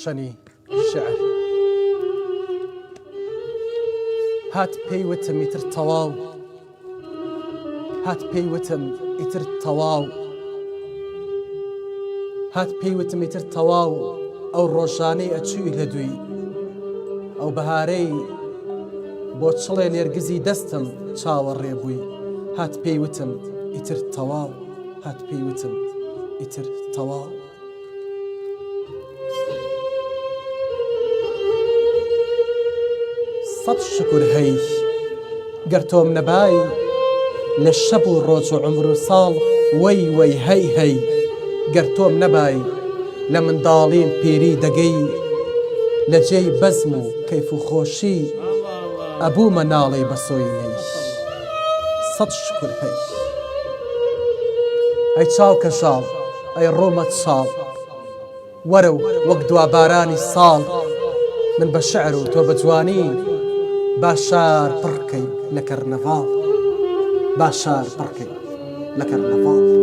شني الشعر هات بيوتم يتر تواو هات بيوتم يتر تواو هات بيوتم يتر تواو أو الروشاني أتشوي لدوي أو بهاري بوتشلي ليرقزي دستم تشاور ريبوي هات بيوتم يتر تواو هات بيوتم يتر تواو صد شكر هي قرتوم نباي للشبو الروج عمرو صال وي وي هي قرتوم نباي لمن ضالين بيري دقي لجي بزمو كيف خوشي أبو منالي بسويني صد شكر هي تشاو كشال أي رومة شال ورو وقدوا باراني صال من بشعر وتوبجوانين باشار بركي لكرنفال باشار بركي لكرنفال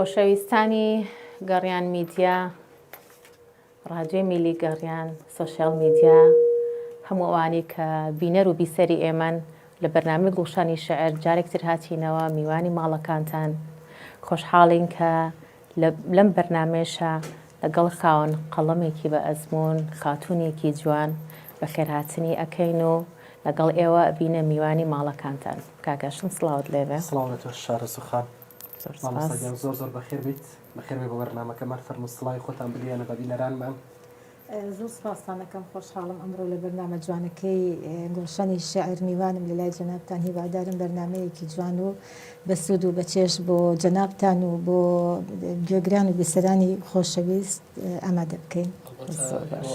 خۆشەویستانی گەڕیان میدیا ڕادیۆی میلی گەڕیان سۆشیال میدیا هەموو ئەوانەی کە بینەر و بیسەری ئێمەن لە بەرنامەی گوڵشانی شەعر جارێکتر هاتینەوە میوانی ماڵەکانتان خۆشحاڵین کە لەم بەرنامێشە لەگەڵ خاوەن قەڵەمێکی بە ئەزموون خاتوونێکی جوان بە خێرهاتنی ئەکەین و لەگەڵ ئێوە بینە میوانی ماڵەکانتان کاگەشتم سڵاوت لێبێ سڵاوەت شارە سوخان مامۆستاگیان زۆر بەخێر بیت بەخێر بێ بە بەرنامەکەمان فەرمووسڵای خۆتان بلیانە بە بینەرانمان زۆر سپاسانەکەم خۆشحاڵم ئەمڕۆ لە بەرنامە جوانەکەی گۆشەنی شێعر میوانم لە لای جەنابتان هیوادارم بەرنمەیەکی جوان و بە سوود و بەچێش بۆ جەنابتان و بۆ گوێگران و بیسەرانی خۆشەویست ئامادە بکەین.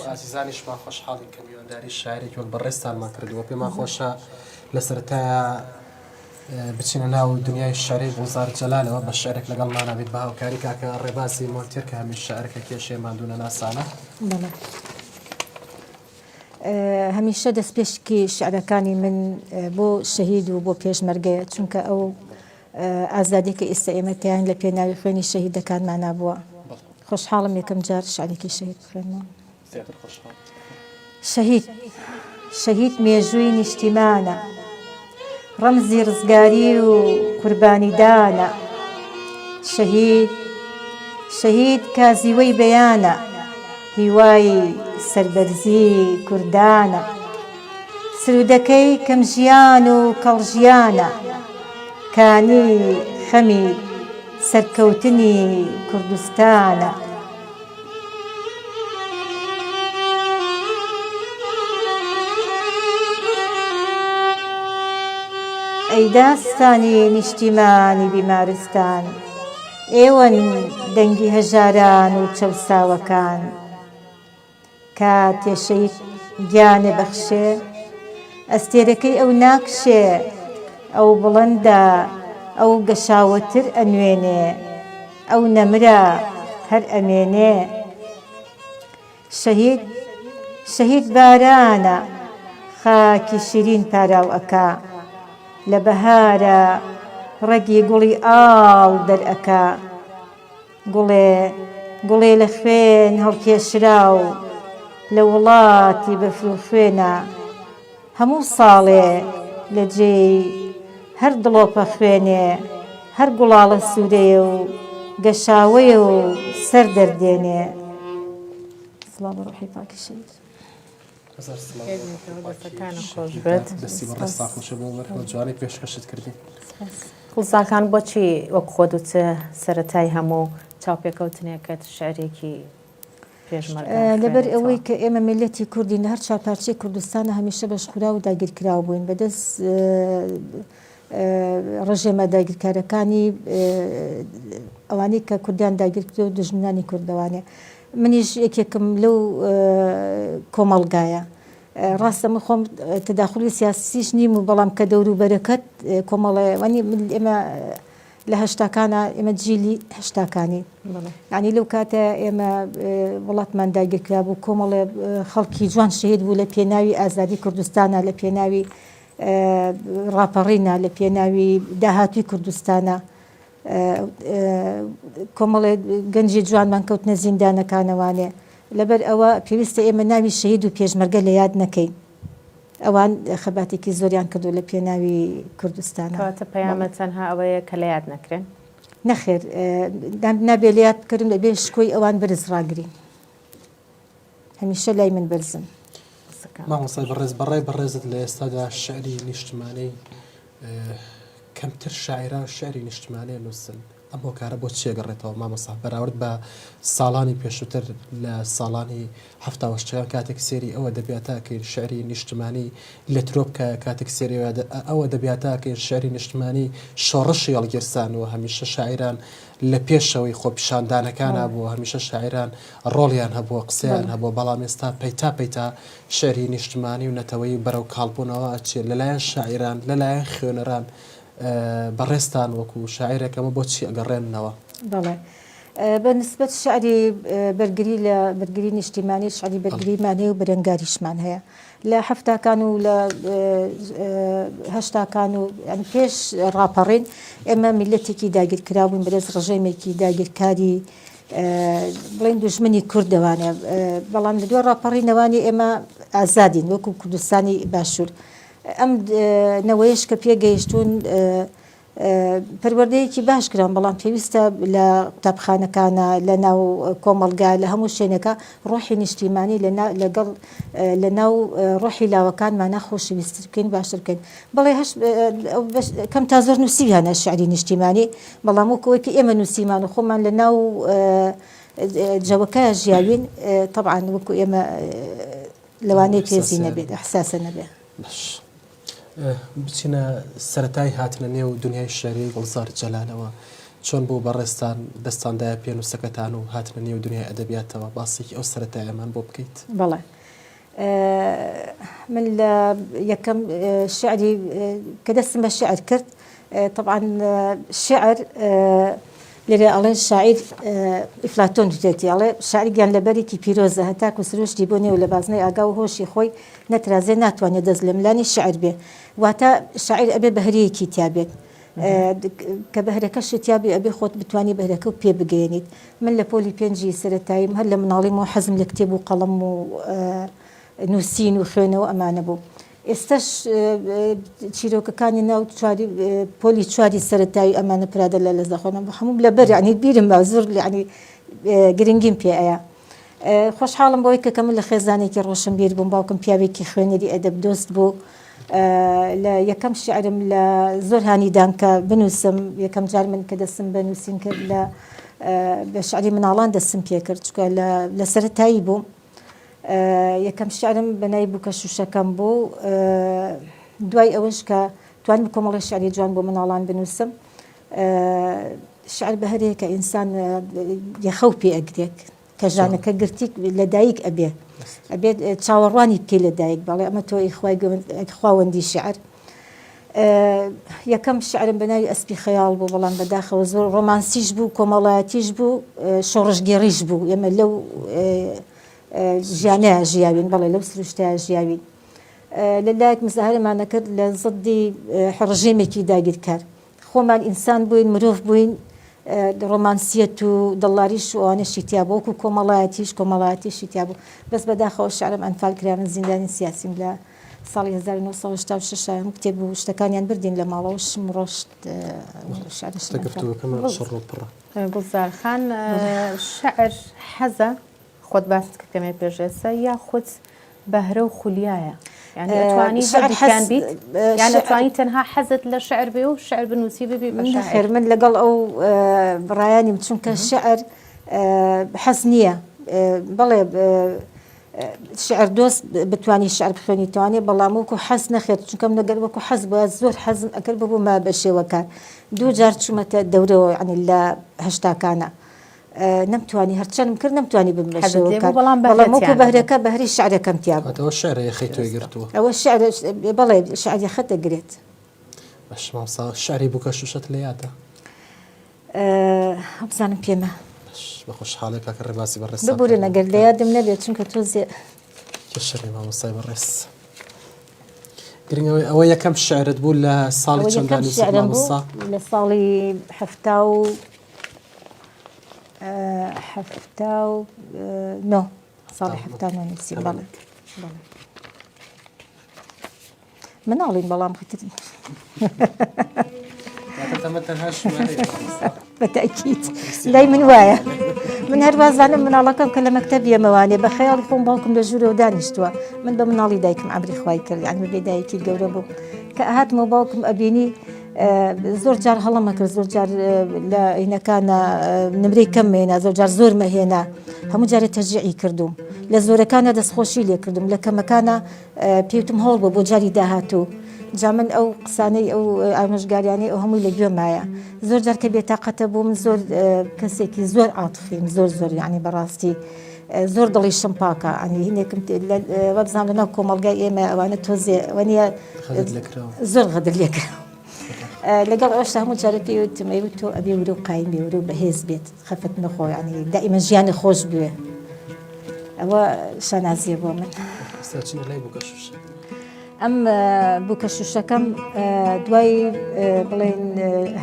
ئازیزانیشمان خۆشحاڵین کە میوانداری شاعرێکی وەک بەڕێستانمان کردووە پێمان خۆشە لە سەرەتایە بچینە ناو دنیای شعری گوزار جەلالەوە بە شعرێک لەگەڵمان نابێت بە هاوکاری کاکە ڕێبازی مۆنتێر کە هەمیش شاعرەکە کێشەیەمان دوونە ناسانە. هەمیشە دەستپێشکی شعرەکانی من بۆ شەهید و بۆ پێشمەرگەیە چونکە ئەو ئازادیکە ئێستا ئێمەتیان لە پێناوی خوێنی شەهیدەکانمان نابووە. خۆشحاڵم یەکەم جار شعرێکی شەهید بخوێنەوە. شەهید مێژووی نیشتیمانە ڕەمزی ڕزگاری و قوربانیدانە شەهید کازیوەی بەیانە هیوای سەربەرزی کوردانە سرودەکەی کەم ژیان و کەڵژیانە کانی خەمی سەرکەوتنی کوردستانە. ئەی داستانی نیشتیمانی بیمارستان ئێوەن دەنگی هەژاران و چەوساوەکان کاتێ شەهید گیانێ بەخشێ ئەستێرەکەی ئەو ناکشێ ئەو بڵەندە ئەو گەشاوەتر ئەنوێنێ ئەو نەمرە هەر ئەمێنێ شەهید بارانە خاکی شیرین پاراو ئەکا لە بەهارە ڕەگی گوڵی ئاڵ دەرئەکا گوڵێ لە خوێن هەڵکێشرا و لە وڵاتی بەفر خوێنە هەموو ساڵێ لە جێی هەر دڵۆپە خوێنێ هەر گوڵاڵە سوورەیە و گەشاوەیە و سەر دەردێنێ. سڵاو بە ڕوحی پاکی شەهید. دەستی بەڕێستا خۆشە بۆ بەرەوە جوانەی پێشکەشت کردی. خڵزاکان بۆچی وەک خۆ دووچە سەرەتای هەموو چاوپێکەوتنێکت شعرێکی پێشمەرگە لەبەر ئەوەی کە ئێمە میلەتی کوردین لە هەر چاپارچەی کوردستانە هەمیشە بەشخورا و داگیرکراو بووین بەدەست ڕژێمە داگیرکارەکانی ئەوانەی کە کوردیان داگیرکردو و دژمنانی کوردەوانێ. منیش یەکێکم لەو کۆمەڵگایە ڕاستە من خۆم تەداخلی سیاسیش نیم و بەڵام کە دەوروبەرەکەت کۆمەڵێوانی ئێمە لە هەشتاکانە ئێمە جیلی هەشتاکانی یعنی لەو کاتە ئێمە وڵاتمان داگیرکرا بوو کۆمەڵێ خەڵکی جوان شەهید بوو لە پێناوی ئازادی کوردستانە لە پێناوی ڕاپەڕینە لە پێناوی داهاتووی کوردستانە کۆمەڵێ گەنجی جوانمان کەوتنە زیندانەکانەوانێ لەبەر ئەوە پێویستە ئێمە ناوی شەهید و پێشمەرگە لە یاد نەکەین ئەوان خەباتێکی زۆریان کردو لە پێناوی کوردستانە. کەواتە پەیامە تەنها ئەوەیە کە لە یاد نەکرێن نەخێر نابێ لە یاد بکردن لەبێ شکۆی ئەوان بەرز ڕاگرین هەمیشە لای من بەرزن. مامۆستای بەڕێز بەڕێزت لە ئێستادا شعری نیشتمانەی کەمتر شاعران شعری نیشتمانەیە نووسن ئەم هۆکارە بۆ چێگەڕێتەوە مامۆستا بەراورد بە ساڵانی پێشووتر لە ساڵانی هەفتاوەشتیان کاتێک سێری ئەوە دەبیاتاکەین شعری نیشتمانی لە ترۆپکە کاتێک سێری ئەوە دەبیاتاکەین شعری نیشتمانی شۆڕشی هەڵگیرسان و هەمیشە شاعران لە پێشەوەی خۆپیشاندانەکانە بوو هەمیشە شاعران ڕۆڵیان هەبووە قسەیان هەبوو بەڵام ئێستا پەیتا شعری نیشتمانی و نەتەوەی بەرەو کاڵبوونەوە ئەچێت لەلایەن شاعران لەلایەن خوێنەران بەڕێستان وەکو شاعیرێکەمە بۆچی ئەگەڕێنەوە. بەڵێ بە نسبەت شعری بەرگری لە بەرگری نیشتیمانی شعری بەرگریمان هەیە و بەرەنگاریشمان هەیە لە هەفتاکان و لە هەشتاکان و پێش ڕاپەڕین ئێمە میلەتێکی داگیرکرا بووین بەدەس ڕژێمێکی داگیرکاری بڵین دوژمنی کوردەوانێ بەڵام لە دوای ڕاپەڕینەوانی ئێمە ئازادین وەکو کوردستانی باشوور ئەم نەوەیش کە پێگەیشتون پەروەردەیەکی باش کران بەڵام پێویستە لە قوتابخانەکانە لە ناو کۆمەڵگا لە هەموو شوێنەکە ڕۆحی نیشتیمانی لەگەڵ لە ناو ڕۆحی لاوەکانمانە خۆشەویست بکەین باشتر بکەین بەڵێ کەم تا زۆر نووسیویانە شعری نیشتیمانی بەڵام وەکەوەیکە ئێمە نووسیمان و خۆمان لە ناو جەوەکە ژیاوین طبعا وەکو ئێمە لەوانەیە پێزی نەبێت حساسە نەبێت بچینە سەرەتای هاتنە نێو دنیای شەعری گوڵزار جەلالەوە چۆن بۆ بەڕێستان دەستاندایە پێنووسەکەتان و هاتنە نێو دنیای ئەدەبیاتەوە باسێکی ئەو سەرەتای ئەمان بۆ بکەیت بەڵێ من لە یەکەم شعری کە دەستم بە شعر کرد طبعا شعر لێرە ئەڵێ شاعیر ئیفلاتۆن دوێتی ئەڵێ شاعری گیانلەبەرێکی پیرۆزە هەتاکو سروشتی بۆ نێو لە بازنەی ئاگا و هۆشی خۆی نەترازێ ناتوانێت دەست لە ملانی شعر بێ واتە شاعیر ئەبێ بەهرەیەکی تیابێت کە بەهرەکەشی تیابێ ئەبێ خۆت بتوانانی بەهرەکە و پێ بگەێنیت من لە پۆلی پێنجی سەرەتاییم هەر لە مناڵیمەوە حەزم لە کتێب و قەڵەم و نووسین و خوێنەوە ئەمانە بوو ئێستش چیرۆکەکانی ناو پۆلی چواری سەرەتایی ئەمانە پرادە لە لەزەخۆنم هەموو لەبەر ینی بیرم بە زۆر ینی گرنگیم پێ ئەیە خۆشحاڵم بۆی کە کەمە لە خێزانێکی ڕۆشن بیر بووم باوکم پیاوێکی خوێنەری ئەدەب دۆست بوو لە یەکەم شعرم لە زۆر هانیدان کە بنووسم یەکەم جار من کە دەستم بە نووسین کرد لە بە شعری مناڵان دەستم پێ کرد چکە لە سەرەتایی بوو یەکەم شعرم بەنای بوو کە شوشەکەم بوو دوای ئەوەش کە توانم کۆمەڵی شعری جوان بۆ مناڵان بنووسم شعر بەهرەیە کە ئینسان یەخەو پێ ئەگرێت کە ژانەکە گرتی لە دایک ئەبێ ئەبێت چاوەڕوانی بکەی لە دایک بەڵێ ئەمە تۆ خواوەندی شعر یەکەم شعرم بەناوی ئەسپی خەیاڵ بوو بەڵام بەداخەوە زۆر ڕۆمانسیش بوو کۆمەڵایەتیش بوو شۆڕژگێڕیش بوو ئێمە لەو ژیانەیە ژیاوین بەڵێ لەو سروشتەیە ژیاوین لەلایەک مزاهرەمانە کرد لە زەدی ڕژێمێکی داگیرکار خۆمان ئینسان بووین مرۆڤ بووین ڕۆمانسیەت و دڵاریش و ئەوانەشی تیا بوو وەکو کۆمەڵایەتیشی تیا بوو بەس بەداخەوە شعرم ئەنفال کرا من زیندانی سیاسیم لە ساڵی 1986 هەموو کتێب و شتەکانیان بردین لە ماڵەوە شم ڕۆشت گوزارخان شعر حەزە خۆت باست کە کەمێ پێشێسە یا خۆت بەهرە و خولیایە يعني ئەتوانی هەردووکیان بیت یان ئەتوانی تەنها حەزت لە شعر بێ و شعر بنووسی ببێ بە شاعر من لەگەڵ ئەو بڕایانیم چونکە شعر حەز نییە بەڵێ شعر دۆست بتوانی شعر بخوێنی توانێ بەڵام وەکو حەز نەخێت چونکەم نەگەر وەکو حەز بە زۆر حەزم ئەکرد ببوو ما بە شێوەکان دوو جار چوومەتە دەورەوە ینی لە هەشتاکانە نەمتوانی هەرچەندم کرد نەمتوانی بم بە شێوەکان بەڵام وەکو بەهرەکە بەهری شعرەکەم تیا بوو ئەوە شعرە خەی تۆی گرتووە ئەوە شعر بەڵێ شعری خەت دەگرێت باش مامۆستا شعری بووکە شوشەت لە یادە بزانم پێمە بە خۆشحاڵێکە کە ڕێباسی بەڕێز ببورە نەگەر لە یادم نەبێت چونکە تۆزێ شەڕی مامۆستای بەڕێز گرنگەوەی ئەوە یەکەم شعرت بوو لە ساڵی چەندانی مامۆستا لە ساڵی هەفتا و نۆ ساڵی هەفتا نووسی بەڵێ مناڵین بەڵام خەتر بەتەکیت لای من وایە من هەروازانم مناڵەکەم کە لە مەکتەبیە مەوانێ بە خەیاڵی خۆم باوکم لە ژوورەوە دانیشتووە من بە مناڵی دایکم عەمری خوای کرد یان بەبێ دایکی گەورە بوو کە ئەهاتمەوە باوکم ئەبینی زۆر جار هەڵەمە کرد زۆر جار لە عینەکانە نمرەی کەم مێنا زۆر جار زۆر مەهێنا هەموو جارێ تەرجیعی کردوم لە زۆرەکانە دەستخۆشی لێ کردم لە کەمەکانە پێوتم هەوڵ بۆ جاری داهاتوو جا من ئەو قسانەی ئەو ئامۆژگاریانەی ئەو هەمووی لە گوێمایە زۆر جار کە بێتاقەتە بووم زۆر کەسێکی زۆر عاتفیم زۆر یعنی بەڕاستی زۆر دڵی شم پاکە ئەنی هینێکم وەبزان لەناو کۆمەڵگای ئێمە ئەوانە تۆزێ وەنیە زۆر غەدر لێکراوە لەگەڵ ئەوشتا هەموو جارە پێوتم ئەوی تۆ ئەبێ ورە و قایم بێ ورە و بەهێز بێت خەفەت نەخۆ ینی دائیمە ژیانی خۆش بوێ ئەوە شانازیە بۆ من ئەم بووکەشوشەکەم دوای بڵێن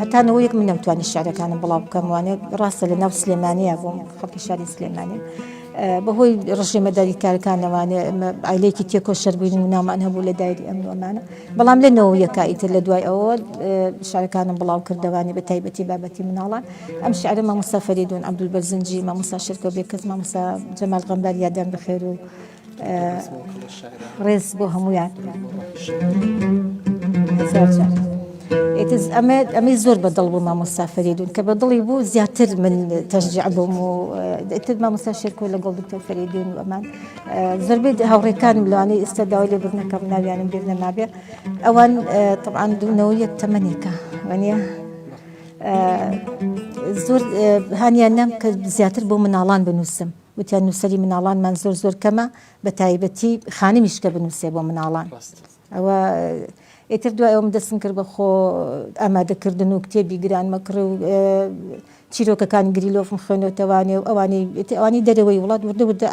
هەتانەوە یەک من نەمتوانی شعرەکانم بڵاو بکەم وانێ ڕاستە لە ناو سلێمانیە بۆم خەڵکی شاری سلێمانی بەهۆی ڕژێمەداری کارەکانەوانێ ئایلێکی تێکۆ شەربووین و نامان هەبوو لە دایری ئەم ئەمانە بەڵام لەنەوە یەکائیتر لە دوای ئەوە شعرەکانم بڵاو کردەوانی بە تایبەتی بابەتی مناڵان ئەم شعرە مامۆستا فەریدون عەبدولبەرزنجی مامۆستا شێرکۆ بێکەس مامۆستا جەمال غەمبەر یادیان بەخێر و ڕێز بۆ هەمویان ئەمەی زۆر بەدڵ بوو مامۆستا فەریدون کە بەدڵی بوو زیاتر من تەشجیع بووم و ئیتر مامۆستا شێرکۆ لەگەڵ دکتۆر فەریدون و ئەمان زۆربەی هاوڕێکانم لەوانەی ئێستا داوای لێبوردنەکەم ناویانم بیر نەمابێ ئەوان طبعاً دوونەوە یەک تەمەنێکە وانە زۆر هانیان نام کە زیاتر بۆ مناڵان بنووسم وتیان نووسەری مناڵانمان زۆر زۆر کەمە بە تایبەتی خانمیشکە بنووسێ بۆ مناڵان ئەوە ئێتر دوای ئەوم دەستم کرد بە خۆ ئامادەکردن و کتێبی گرانمەکڕ و چیرۆکەکانی گریلۆفم خوێنەوەتەوانێ و ئەوانی دەرەوەی وڵات وردە وردە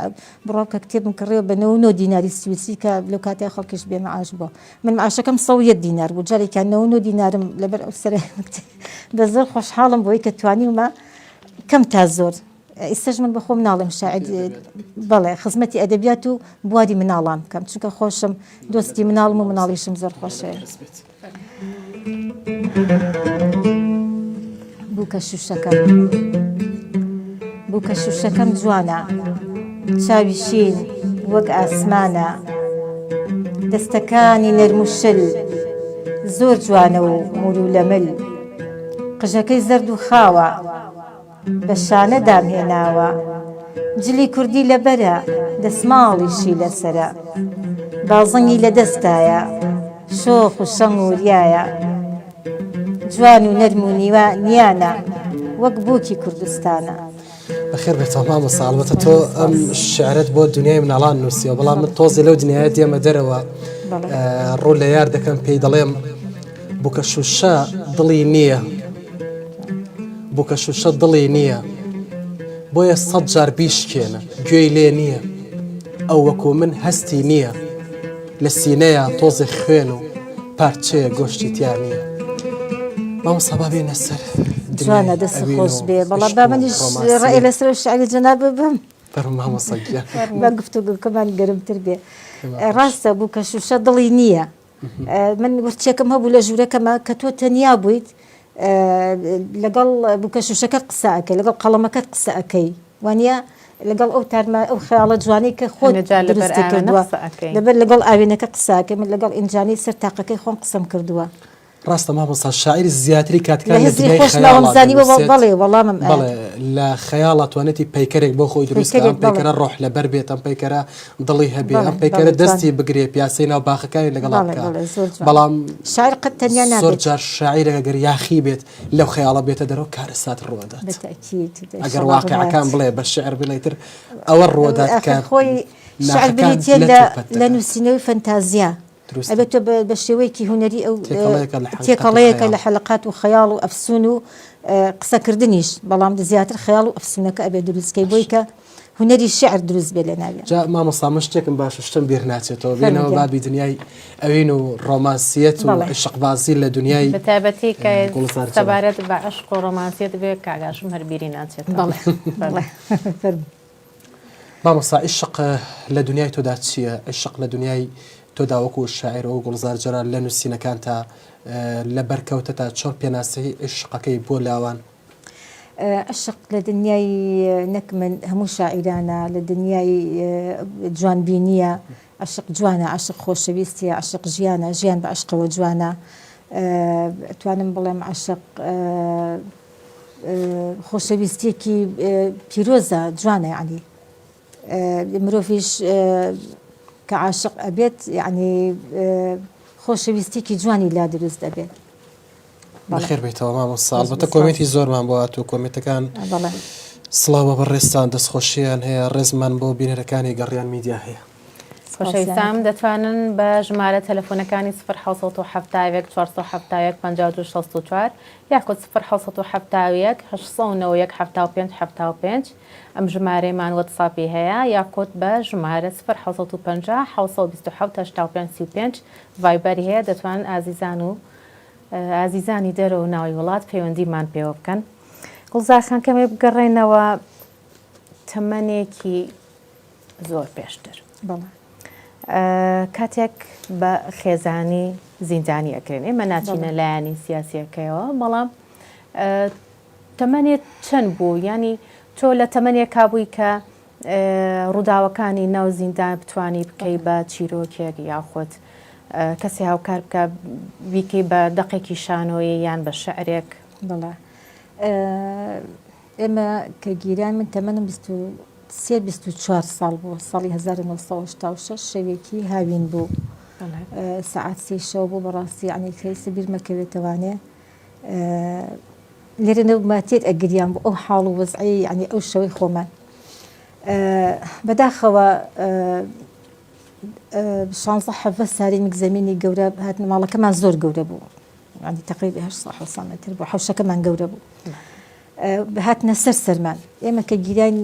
بڕاو کە کتێبم کڕێەوە بە 9 دیناری سویسی کە لەو کاتای خەڵکیش بێ مەعاش بووە من معاشەکەم 100 دینار بوو جارێکیان 9 دینارم لەبەر ئەو سەر بە زۆر خۆشحاڵم بۆی کە توانیمە کەم تا زۆر ئێستاش من بەخۆم ناڵم شاعر بەڵێ خزمەتی ئەدەبیات و بواری مناڵان بکەم چونکە خۆشم دۆستی مناڵم و مناڵیشم زۆر خۆشەیە بووکەشوشەکەم جوانە چاوی شین وەک ئاسمانە دەستەکانی نەرموشل زۆر جوانە و مور و لەمل قژەکەی زەرد و خاوە بە شانە دامهێناوە جلی کوردی لەبەرە دەسماڵیشی لەسرە بازەنگی لە دەستایە شۆخ و شەنگ و ریایە جوان و نەرم و نیانە وەک بووکی کوردستانە بەخێر بێتەوە مامۆستا ئەڵبەتە تۆ ئەم شعرت بۆ دنیای مناڵان نووسیەوە بەڵام من تۆزی لەو دنیایە دێمە دەرەوە ڕوو لە یار دەکەم پێی دەڵێم بووکەشوشە دڵی نییە بووکەشوشە دڵی نییە بۆیە 100 جار بیشکێنە گوێی لێ نییە ئەو وەکو من هەستی نییە لە سینەیە تۆزی خوێن و پارچەیە گۆشتی تیا نییە مامۆستا با بێنە سەر جوانە دەست خۆش بێ بەڵام با منیش ڕێی لەسەر شعری جەناب ببم فەرموو مامۆستا گیان با گفتوگۆکەمان گەرمتر بێ ڕاستە بووکەشوشە دڵی نییە من ورچێکم هەبوو لە ژوورەکەمە کە تۆ تەنیا بوویت لەگەڵ بووکەشوشەکە قسە ئەەکەی لەگەڵ قەڵەمەکەت قسە ئەەکەی وانە لەگەڵ ئەو تارمە ئەو خەیاڵە جوانەی کە خۆت دروستی کردووە لەبەر لەگەڵ ئاوێنەکە قساکە من لەگەڵ ئینجانی سەر تاقەکەی خۆم قسەم کردووە ڕاستە مامۆستا شاعری زیاتری کاتکان لە دنیای خەیاڵە بەڵێ وەڵامم بەڵێ لە خەیاڵە توانێتی پەیکەرێک بۆ خۆی دروستکە ئەم پەیکەرە ڕۆح لەبەر بێت ئەم پەیکەرە دڵی هەبێ ئەم پەیکەرە دەستی بگرێ پیاسەی ناو باخەکانی لەگەڵ بکە بەڵام شاعر قەت تەنیا نابێت زۆر جار شاعیرەکە گەر یاخی بێت لەو خەیاڵە بێتە دەرەوە کارەسات ڕوەدات ئەگەر واقعەکان بڵێ بە شعر بڵێتر ئەوە ڕوەدات کە خۆی شعر بریتە لە نووسینەوەی فەنتازیا ئەبێت بە شێوەیەکی هوەری ئەو تێکەڵەیەکە لە حەلقات و خەیاڵ و ئەفسون و قسەکردنیش بەڵام زیاتر خەیاڵ و ئەفسونەکە ئەبێ دروستکەی بۆی کە هوەری شعر دروست بێ لە ناوێ جا مامۆستا من شتێکم باش شتم بیر ناچێتەوە بێنەوە بابی دنیای ئەوین و ڕۆمانسیەت و عشقبازی لە دنیای بەتایبەتی کە سەبارەت بە عشق و ڕۆمانسیەت بێ کاگاشم هەر بیری ناچێت مامۆستا عشق لە دنیای تۆدا چییە عشق لە دنیای تۆدا وەکو شاعر و گوڵزار جەران لە نووسینەکان تا لە بەرکەوتە تا چۆن پێناسەی عشقەکەی بۆ لاوان عشق لە دنیای نەک من هەموو شاعیرانە لە دنیای جوانبینیە عشق جوانە عشق خۆشەویستیە عشق ژیانە ژیان بە عشقەوە جوانە توانم بڵێم عشق خۆشەویستیەکی پیرۆزە جوانە یعنی مرۆڤیش کە عاشق ئەبێت یعنی خۆشەویستێکی جوانی لا دروست دەبێت بەخێر بێتەوە مامۆستا ئەلبەتە کۆمێتی زۆرمان بۆ هاتوو کۆمێتەکان سڵاوە بە ڕێستان دەستخۆشییان هەیە ڕێزمان بۆ بینەرەکانی گەڕیان میدیا هەیە خۆشەویستان دەتوانن بە ژمارە تەلەفۆنەکانی 1970 470 5264 یاخود 1970 891 ئەم ژمارەمان وەتساپی هەیە یاخود بە ژمارە 1950 727 ڤایبەری هەیە دەتوانن ئازیزانی دەرەوە ناوی وڵات پەیوەندیمان پێوە بکەن. گوڵزارخان کەمێ بگەڕێنەوە تەمەنێکی زۆر پێشتر. کاتێک بە خێزانی زیندانی ئەکرێن ئێمە ناچینە لایانی سیاسیەکەیەوە بەڵام تەمەنێت چەند بوو ینی تۆ لە تەمەنێک کابووی کە ڕووداوەکانی ناو زیندان بتوانی بکەی بە چیرۆکێک یاخۆت کەسی هاوکار بکە بیکەی بە دەقێکی شانۆیی یان بە شعرێک. بەڵێ ئێمە کە گیران من تەمەنم 24 ساڵ بوو ساڵی 1966 شەوێکی هاوین بوو سعات 3 شەو بوو بەڕاستی عنی کەیسە بیرمەکەوێتەوانێ لێرە نەوماتێت ئەگریان بوو ئەو حاڵ و وەزعی عنی ئەو شەوەی خۆمان بەداخەوە 16 ساریمێک زەمینی گەورە هاتنە ماڵەکەمان زۆر گەورە بوو عنی تقریبا 8 متر بوو حوشەکەمان گەورە بوو هاتنە سەرمان ئێمە کە گیران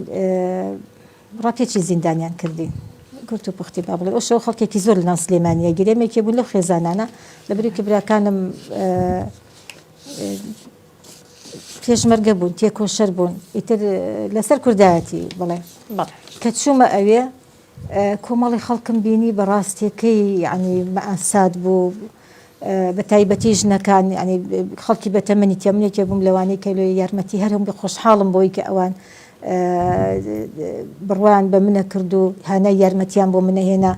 ڕاکێکی زیندانیان کردین گرت و پوختی با بڵێ ئەو شەو خەڵکێکی زۆر لە ناو سلێمانیە گیرێمێکی بوو لەو خێزانانە لەبەرێکی براکانم پێشمەرگە بوون تێکۆشەر بوون ئیتر لەسەر کوردایەتی بڵێ کە چوومە ئەوێ کۆمەڵی خەڵکم بینی بەڕاستیەکەی ینی مەئاساد بوو بە تایبەتی ژنەکان ینی خەڵکی بەتەمەنی تێمنێکی بووم لەوانەی کە لێ یارمەتی هەرم بە خۆشحاڵم بۆی کە ئەوان بڕوان بە منە کرد و هانای یارمەتیان بۆ منەهێنا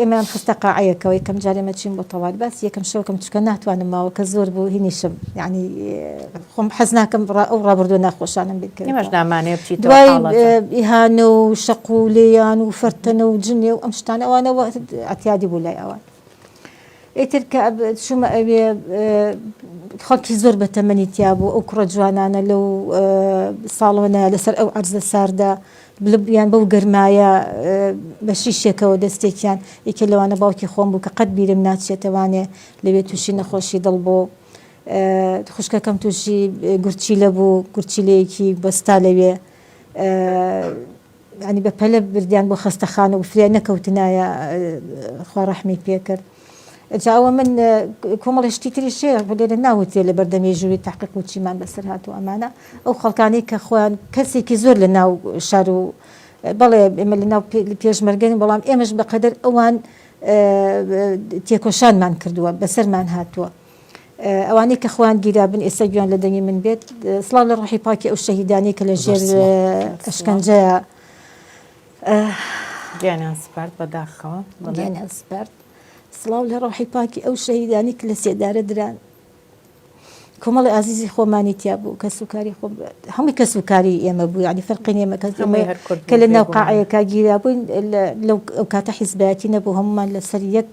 ئێمان خستە قاعەیەکەوە یەکەم جارێمە چین بۆ تەواال باس یەکەم شەوکەم چکە ناتوانم ماوە کە زۆر بوو هینیشم ینی خۆم حەز ناکەم ئەو ڕابردووە ناخۆشانم بکرد دوای ئیهانە و شەق و لێیان و فەرتەنە و جنێ و ئەم شتانە ئەوانەوە ئەتیادی بوو لای ئەوان ئیتر کە چوومە ئەوێ خەڵکی زۆر بەتەمەنی تیا بوو ئەو کوڕە جوانانە لەو ساڵۆنە لەسەر ئەو عەرزە ساردا بڵبیان بەو گەرمایە بە شیشێکەوە دەستێکیان یەکێ لەوانە باوکی خۆم بوو کە قەت بیرم ناچێتەوانێ لەوێ تووشی نەخۆشی دڵ بۆ خوشکەکەم تووشی گورچی لە بوو گورچیلەیەکی بەستا لەوێ ینی بە پەلە بردیان بۆ خەستەخانە و فرێ نەکەوتنایە خوا ڕەحمی پێکرد جاوە من کۆمەڵی شتی تری شێر بۆ لێرە ناوتێ لە بەردەمی ژووری تحقیق و چیمان بەسەر هاتوو ئەمانە ئەو خەڵکانەی کە خۆیان کەسێکی زۆر لە ناو شار و بەڵێ ئێمە لە ناو پێشمەرگەن بەڵام ئێمەش بەقەدەر ئەوان تێکۆشانمان کردووە بەسەرمان هاتووە ئەوانەی کە خۆیان گیرابن ئێستا گویان لە دەنگی من بێت سڵاو لە ڕۆحی پاکی ئەو شەهیدانی کە لە ژێر ئەشکەنجەیە گیانیان سپارد بەداخەوە گیانیان سپارد سڵاو لە ڕۆحی پاکی ئەو شەهیدانی کە لە سێدارە دران کۆمەڵی ئازیزی خۆمانی تیا بوو کە سوکاری خۆ هەمووی کە سوکاری ئێمە بوو ینی فەرقی نێمە کە لە ناو قاعەیەکە گیرا بووین لەو کاتە حیزبایەتی نەبوو هەمومان لەسەر یەک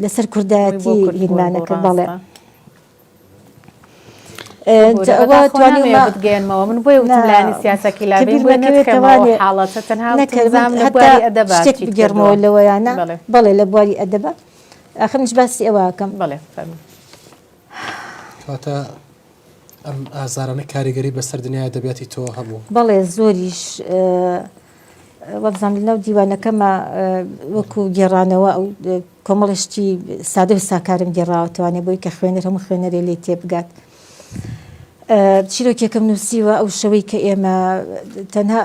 لەسەر کوردایەتی هیرمانە کرد بەڵێ بگەێنمەوە من بۆی وتم لایانی سیاسەکی لابێنەوە حاڵەتە تەنها شتێک بگەڕمەوە لەوەیانە بەڵێ لە بواری ئەدەبە ئاخرنج باسی ئەوەکەم بڵێ کاتە ئەم ئازارانە کاریگەری بەسەر دنیای ئەدەبیاتی تۆ هەبوو بەڵێ زۆریش وەبزانام لەناو دیوانەکەمە وەکو گێڕانەوە ئەو کۆمەڵشتی سادە و ساکارم گێڕاوەتەوانێ بۆی کە خوێنەر هەموو خوێنەرێ لێ تێبگات چیرۆکێکم نووسیوە ئەو شەوەی کە ئێمە تەنها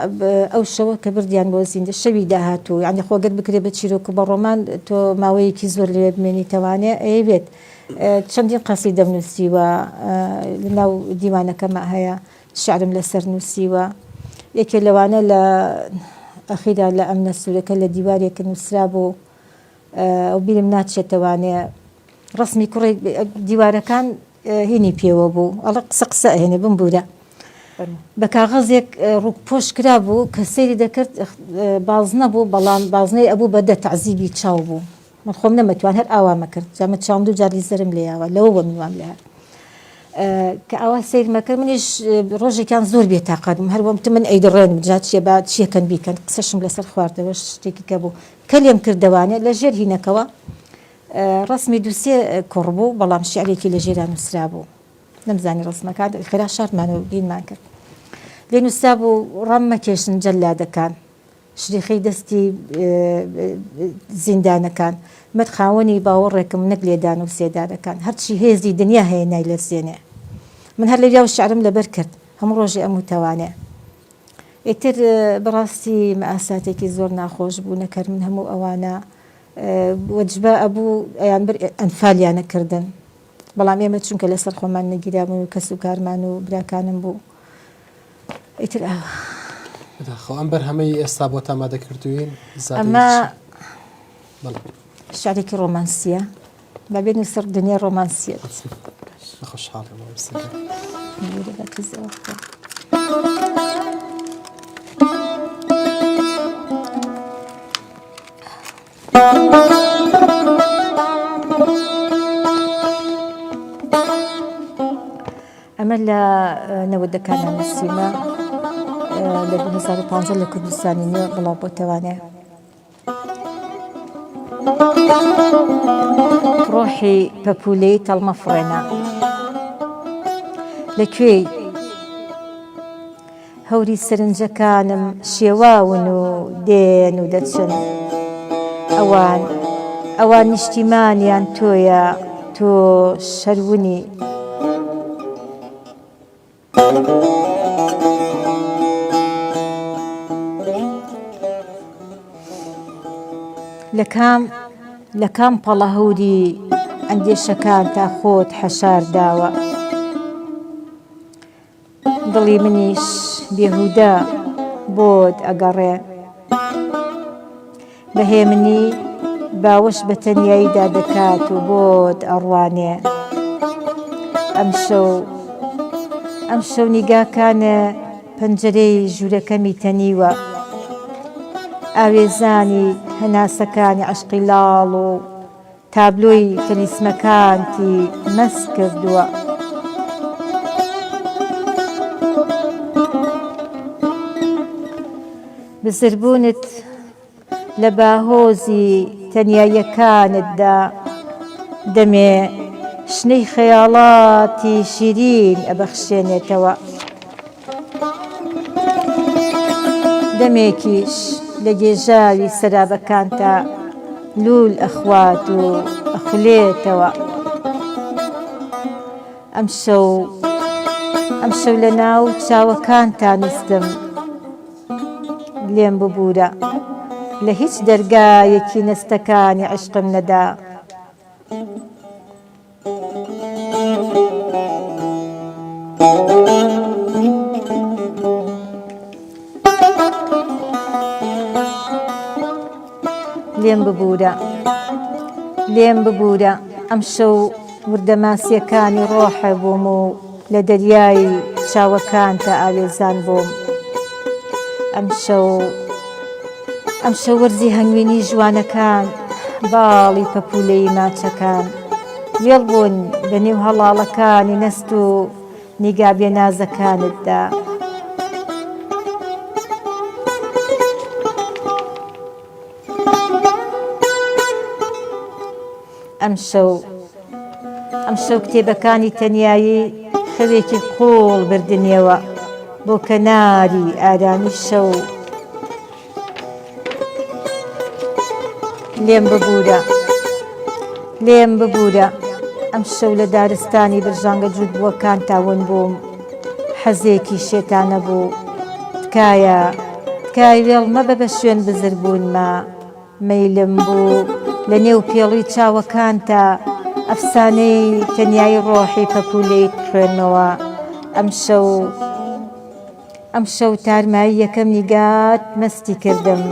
ئەو شەوە کە بردیان بۆ زیندە شەوی داهاتوو یعنی خۆگەت بکرێ بە چیرۆک و بە ڕۆمان تۆ ماوەیەکی زۆر لێ بمێنیتەوانێ ئەیەوێت چەندین قەسی دەمنووسیوە لەناو دیوانەکەمە هەیە شعرم لەسەر نووسیوە یەکێ لەوانە لە ئەخیرا لە ئەم نەسوورەکە لە دیوارێکە نووسرا بوو ئەو بیرم ناچێتەوانێ ڕسمی کوڕی دیوارەکان هینی پێوە بوو ئەڵە قسە ئەهێنێ بمبورە بە کاغەزێک ڕووپۆش کرا بوو کە سەیری دەکرد بازنە بوو بەڵام بازنەی ئەبوو بەدە تەعزیبی چاو بوو من خۆم نەمەتوان هەر ئاوامە کرد جامە چاوم دوو جاری زەرم لێیاوە لەوە بە منوام لێ کە ئەوە سیرمەکە منیش ڕۆژێکیان زۆر بێتاقەتم هەروەمتە من ئەیدڕێن بجات چێ با چیەکەن بیکەن قسەشم لەسەر خواردەوە شتێکی کە بوو کە لێم کردەوانێ لە ژێر هینەکەوە ڕسمی دووسێ کوڕ بوو بەڵام شعرێکی لە ژێران نووسرا بوو نەمزانی ڕسمەکان خێرا شارمانەوە بینمان کرد لێ نووسرا بوو ڕەم مەکێشن جەلادەکان شریخەی دەستی زیندانەکان مەد خاوەنی باوەڕێکم نەک لێدان و سێدارەکان هەرچی هێزی دنیا هەیە نایلەرزێنێ من هەر لەویا و شعرم لەبەر کرد هەموو ڕۆژی ئەم وتوانێ ئیتر بەڕاستی مەئاساتێکی زۆر ناخۆش بوو نەکرد من هەموو ئەوانە وەجبە ئەبوو ئەیان بر ئەنفالیانەکردن بەڵام ئێمە چونکە لەسەر خۆمان نەگیرابوون و کەس و کارمان و براکانم بوو ئیتر خۆ ئەم بەرهەمەی ئێستا بۆ ئامادە کردوین ئەمە شعرێکی ڕۆمانسیە بەبێ نووسەر دنیا ڕۆمانسیە خۆشحاڵم ئەمە لە نەوەدەکانە نووسیمە لە 2015 لە کوردستانی نوێ بڵاو بۆتەوانێ ڕۆحی پەپولەی تەڵمەفڕێنە لەکوێی هەوری سرنجەکانم شێواون و دێن و دەچن ئەوان نیشتیمانیان تۆیە تۆ شەرونی لە کام پەڵە هەوری ئەندێشەکان تا خۆت حەشار داوە دڵی منیش بێهودە بۆت ئەگەڕێ بەهێمنی باوەش بە تەنیاییدا دەکات و بۆت ئەڕوانێ ئەم شەو نیگاکانە پەنجەرەی ژوورەکەمی تەنیوە ئاوێزانی هەناسەکانی عەشقی لاڵ و تابلۆی تەلیسمەکانتی مەست کردووە بزربوونت لە باهۆزی تەنیاییەکانتدا دەمێ شنەی خەیاڵاتی شیرین ئەبەخشێنێتەوە دەمێکیش لە گێژاوی سەرابەکانتە لول ئەخوات و ئەخولێتەوە ئەم شەو لە ناو چاوەکانتا نووسم لێم ببوورە لە هیچ دەرگایەکی نەستەکانی عشقم نەدا لێم ببوورە ئەم شەو وردەماسیەکانی ڕۆحە بووم و لە دەریای چاوەکانتە ئاوێزان بووم ئەم شەو وەرزی هەنگوینی جوانەکان باڵی پەپولەی ماچەکان وێڵ بوون بە نێو هەڵاڵەکانی نەست و نیگا بێنازەکانتدا ئەم شەو کتێبەکانی تەنیایی خەوێکی قوڵ بردنیەوە بۆ کەناری ئارامی شەو لێم ببوورە ئەم شەو لە دارستانی برژانگە جوود بووەکان تاون بووم حەزێکی شێتانە بوو تکای وێڵ مەبە بە شوێن بزربوونمە مەیلم بوو لە نێو پێڵی چاوەکانتە ئەفسانەی تەنیایی ڕۆحی پەپولەیت خوێنەوە ئەم شەو تارمایی یەکەم نیگات مەستی کردم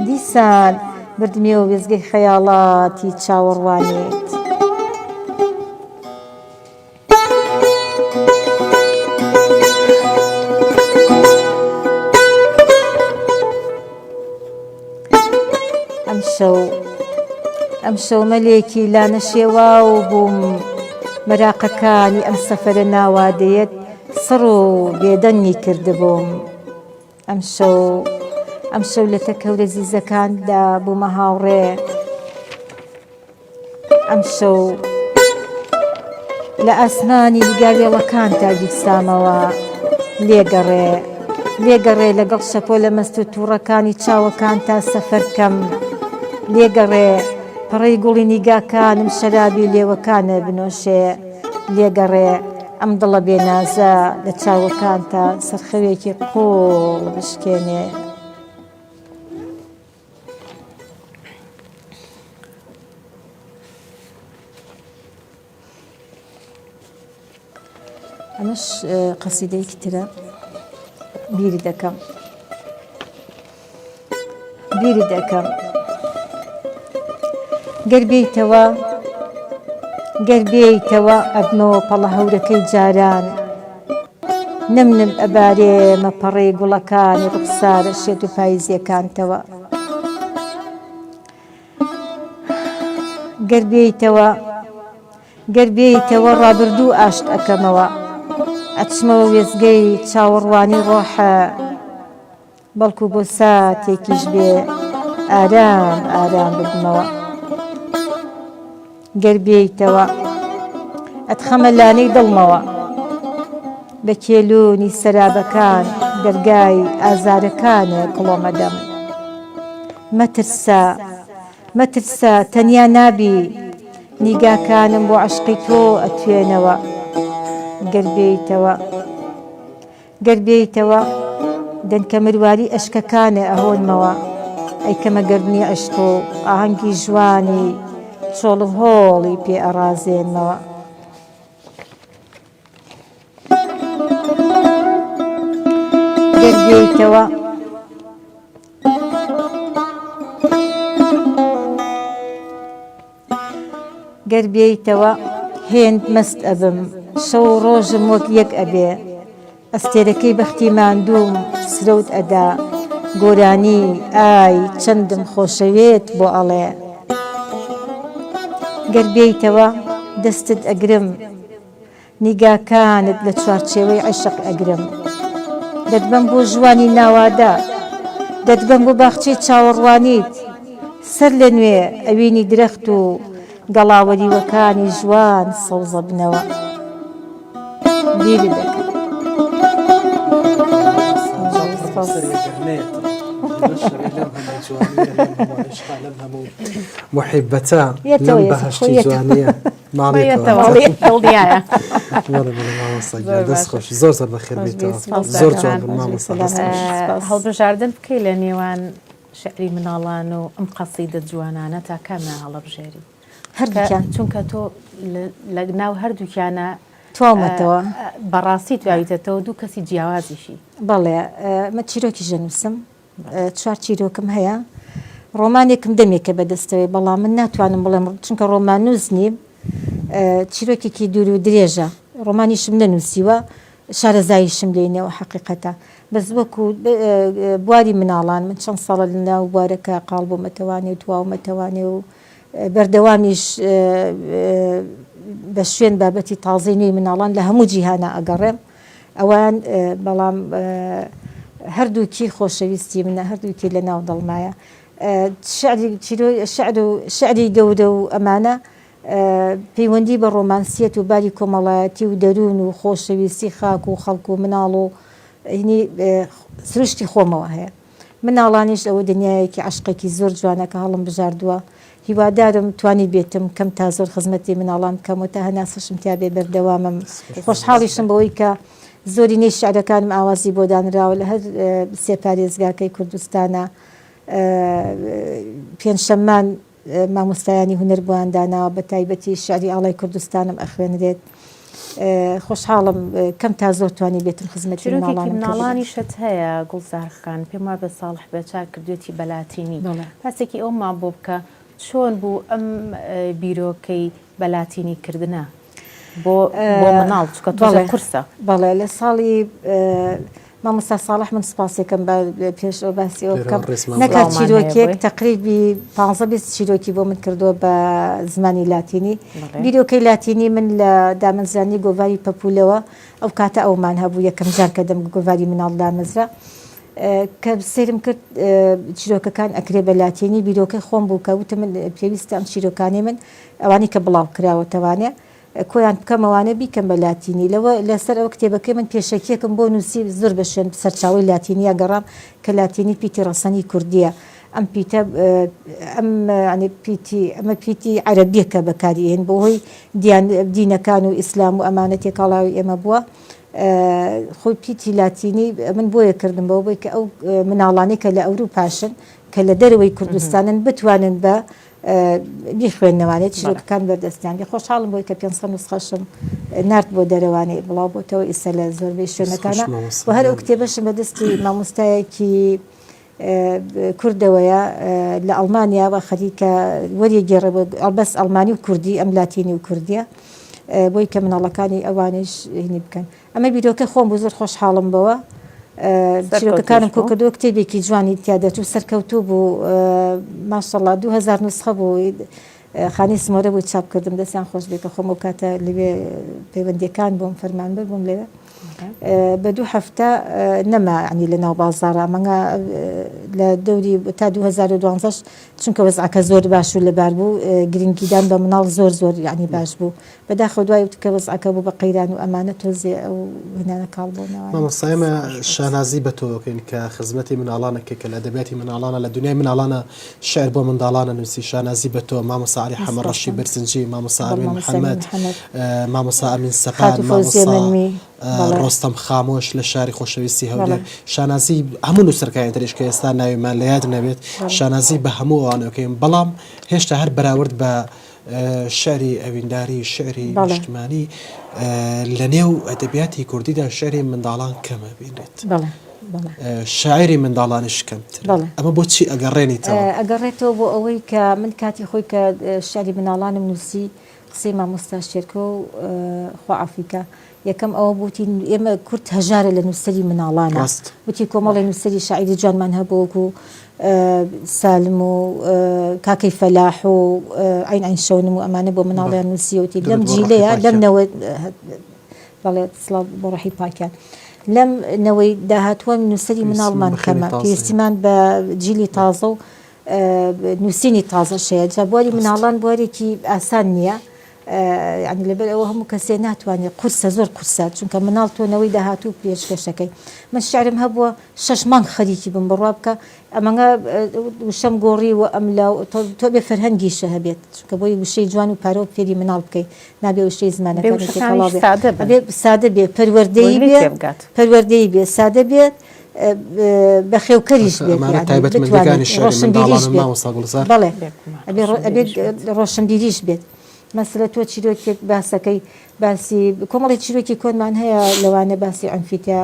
دیسان بردمیەوە وێزگەی خەیاڵاتی چاوەڕوانێت ئەم شەو مەلێکی لا نەشێواو بووم مەراقەکانی ئەم سەفەرە ناوادەیەت سڕ و بێدەنگی کردبووم. ئەم شەو لە تەکەورە زیزەکاندا بوومە هاوڕێ. ئەم شەو لە ئاسمانی گاوێڵەکاندا گیرسامەوە لێگەڕێ لەگەڵ شەپۆ لە مەست و تووڕەکانی چاوەکان تا سەفەرکەم. لێگەڕێ پەڕەی گوڵی نیگاکانم شەرابی لێوەکانە بنۆشێ. لێگەڕێ ئەم دڵە بێنازە لە چاوەکان تا سەرخەوێکی قوڵ بشکێنێ. ئەمەش قەسیدەیەکی ترە بیری دەکەم گەر بێیتەوە ئەبنەوە پەڵە هەورەکەی جاران. نمنم ئەبارێ مەپەڕەی گوڵەکانی ڕوخسارە شێت و پاییزیەکانتەوە. گەر بێیتەوە ڕابردوو ئاشت ئەکەمەوە. ئەچمەوە وێزگەی چاوەڕوانی ڕۆحە. بەڵکو بۆ ساتێکیش بێ ئارام ببمەوە. گەر بێیتەوە ئەتخەمە لانەی دڵمەوە. بە کێلوونی سەرابەکان دەرگای ئازارەکانە کڵۆمەدەم. مەترسە تەنیا نابی نیگاکانم بۆ عەشقی تۆ ئەتوێنەوە. گەر بێیتەوە دەنکە مرواری ئەشکەکانە ئەهۆنمەوە. ئەیکەمە گەرنی عەشق و ئاهەنگی ژوانی چۆڵ هۆڵی پێ ئەڕازێنمەوە. گەر بێیتەوە هێند مەست ئەبم. شەو ڕۆژم وەک یەک ئەبێ. ئەستێرەکەی بەختی ماندووم سرەوت ئەدا. گۆرانی ئای چەندم خۆشەوێت بۆ ئەڵێ. گەر بێیتەوە دەستت ئەگرم. نیگاکانت لە چوارچێوەی عەشق ئەگرم. دەتبەم بۆ ژوانی ناوادە. دەتبەم بۆ باخچەی چاوەڕوانیت. سەر لە نوێ ئەوینی درەخت و گەڵاوەریوەکانی ژوان سەوزە بنەوە. بیری دەکەم. محبەتە لەم بەهەشتی جوانیە دەست خۆش زۆر زۆر بەخێر بیتەوە. زۆر جوان هەڵبژاردن بکەی لە نێوان شعری مناڵان و ئەم قەسیدە جوانانە تا کامە هەڵەبژێری هەردووکیان چونکە تۆ لە ناو هەردووکیانە توامەتەوە بەڕاستی توانیتەوە دوو کەسی جیاوازیشی. بەڵێ مە چیرۆکی ژەنووسم. 4 چیرۆکم هەیە. ڕۆمانێکم دەمێکە بەدەستەوەی بەڵام من ناتوانم بڵێم چونکە ڕۆمان نووس نیم. چیرۆکێکی دوور و درێژە. ڕۆمانیشم نەنووسیوە شارەزاییشم لێنەوە حەقیقەتە. بەس وەکو بواری مناڵان من چەند ساڵە لە ناو بوارەکە قاڵبوومەتەوانێ و تواومەتەوانێ و بەردەوامیش بە شوێن بابەتی تازەی نوێی مناڵان لە هەموو جیهانە ئەگەڕێم. ئەوان بەڵام هەردووکی خۆشەویستی منە هەردووکی لە ناو دڵمایە. شعری گەورە و ئەمانە پەیوەندی بە ڕۆمانسیەت و باری کۆمەڵایەتی و دەروون و خۆشەویستی خاک و خەڵک و مناڵ و سروشتی خۆمەوە هەیە. مناڵانیش ئەوە دنیایەکی عەشقێکی زۆر جوانەکە هەڵم بژاردووە. هیوادارم توانی بێتم کەم تا زۆر خزمەتی مناڵان بکەم و تا هەناسەشم تا بێ بەردەوامم. خۆشحاڵیشم بەوەی کە زۆرینەی شعرەکانم ئاوازی بۆ دانراوە لە هەر سێ پارێزگاکەی کوردستانە. پێنجشەممان مامۆستایانی هونەر بۆیان داناوە بە تایبەتی شعری ئاڵای کوردستانم ئەخوێنرێت. خۆشحاڵم کەم تا زۆر توانی بێتم خزمەتی مناڵانی شت هەیە گوڵزارخان پێم وایە بە ساڵح بەچار کردوێتی بەلاتینی پاسێکی ئەومان بۆ بکە چۆن بوو ئەم بیرۆکەی بەلاتینی کردنە بۆ مناڵ چکە تۆ قورسە. بەڵێ لە ساڵی مامۆستا ساڵح من سپاسێکم پێش ئەو باسی ئەو بکەم ڕێزمان نەکات بڵاومان چیرۆکێک هەیە بۆی. تقریبی 15 چیرۆکی بۆ من کردووە بە زمانی لاتینی بەڵێ. بیرۆکەی لاتینی من لە دامەزرانی گۆڤاری پەپولەوە ئەو کاتە ئەومان هەبوو یەکەم جار کە دەم گۆڤاری مناڵ دامەزرا کە سێرم کرد چیرۆکەکان ئەکرێ بە لاتینی بیرۆکەی خۆم بوو کە وتە من پێویستە ئەم چیرۆکانی من ئەوانی کە بڵاو کراوەتەوانێ کۆیان بکەمەوانە بیکەم بە لاتینی لەوە لەسەر ئەو کتێبەکەی من پێشەکیەکەم بۆ نووسی زۆر بە شوێن سەرچاوی لاتینیا گەڕام کە لاتینی پیتی ڕەسەنی کوردیە ئەم پیتە ئەمە پیتی عەرەبیەکە بەکاریهێن بۆ هۆی دینەکان و ئیسلام و ئەمانە تێکاڵاوی ئێمە بووە خۆی پیتی لاتینی من بۆیە کردم بەوە بۆی کە ئەو مناڵانەی کە لە ئەوروپاشن کە لە دەرەوەی کوردستانن بتوانن بە بیخوێنەوانێت چیرۆکەکان بەردەستیان خۆشحاڵم بۆی کە 500 نسخەشم نرد بۆ دەرەوانێ بڵاو بۆتەوە ئێستا لە زۆربەی شوێنەکانە و هەر ئەو کتێبەشم بەدەستی مامۆستایەکی کوردەوەیە لە ئەڵمانیا و خەریکە وەریگەڕە ئەلبەس ئەڵمانی و کوردی ئەم لاتینی و کوردیە بۆی کە مناڵەکانی ئەوانش هینی بکەن ئەمە بیرۆکە خۆم بۆ زۆر خۆشحاڵم بەوە چیرۆکەکانم کۆ کردووە کتێبێکی جوانی تیادەچوو سەرکەوتوو بوو ماشەڵڵا 2000 نسخە بوو خانی سمۆرە بووی چاپ کردم دەستیان خۆش بێت کە خۆم و کاتە لەوێ پەیوەندیەکان بۆم فەرمانبەر بووم لێرە بە 2 هەفتە نەما عنی لە ناو بازاڕە مەنگە لە دەوری تا 2012 چونکە وەزعەکە زۆر باش و لەبار بوو گرنگیدان بە مناڵ زۆر یعنی باش بوو بەداخە دوای وتکە وەزعەکە بوو بە قەیران و ئەمانە تۆزێ ئەو هێنانە کاڵبوونەوە مامۆستایمە شانازی بە تۆکەین کە خزمەتی مناڵانەکە کە لە ئەدەبیاتی مناڵانە لە دنیای مناڵانە شعر بۆ منداڵانە نووسی شانازی بە تۆ مامۆستا عەلی حەمەد ڕەشی بەرزنجی مامۆستا ئەمین محەممەد مامۆستا ئەمین سەپان ڕۆستەم خامۆش لە شاری خۆشەویستی هەولێر شانازی هەموو نووسەرەکانی تریش کە ئێستا ناویمان لە یاد نەبێت شانازی بە هەموو ئەوانەکەین بەڵام هێشتا هەر بەراورد بە شعری ئەوینداری شعری نیشتمانی لە نێو ئەدەبیاتی کوردیدا شعری منداڵان کەمە بینێت شاعری منداڵانش کەمتر ئەمە بۆچی ئەگەڕێنیتەوە ئەگەڕێتەوە بۆ ئەوەی کە من کاتی خۆی کە شعری مناڵانم نووسی قسەی مامۆستا شێرکە و خواعافیکە یەکەم ئەوە بوتی ئێمە کورد هەژارە لە نووسری مناڵانە وتی کۆمەڵی نووسری شاعری جوانمان هەبووەکو سالم و کاکەی فەلاح و عین شەونم و ئەمانە بۆ مناڵیان نووسیوتی لەم جیلەیە لەمنەوە بەڵێ سڵاو بۆ ڕەحی پاکیان لەم نەوەی داهاتووە نووسری مناڵمان کەمە پێویستیمان بە جیلی تازە و نووسینی تازە شەیە جا بواری مناڵان بوارێکی ئاسان نییە ینی لەبەر ئەوە هەموو کەسێ ناتوانێت قورسە زۆر قورسە چونکە مناڵ تۆنەوەی داهاتوو پێشکەشەکەی من شعرم هەبووە 6 مانگ خەریکی بم بڕوا بکە ئەمەگە وشەم گۆڕی و ئەم تۆ بێ فەرهەنگیشە هەبێت چونکە بۆی وشەی جوان و پارۆ فێری مناڵ بکەیت نابێ وشەی زمانەکانی سادە بێ پەروەردەی بێ سادە بێت بە خێوکەریش بێت ڕۆشنبیریش بێت مەسەلە تۆ چیرۆکێک باسەکەی باسی کۆمەڵی چیرۆکی کۆنمان هەیە لەوانە باسی ئەنفیتیا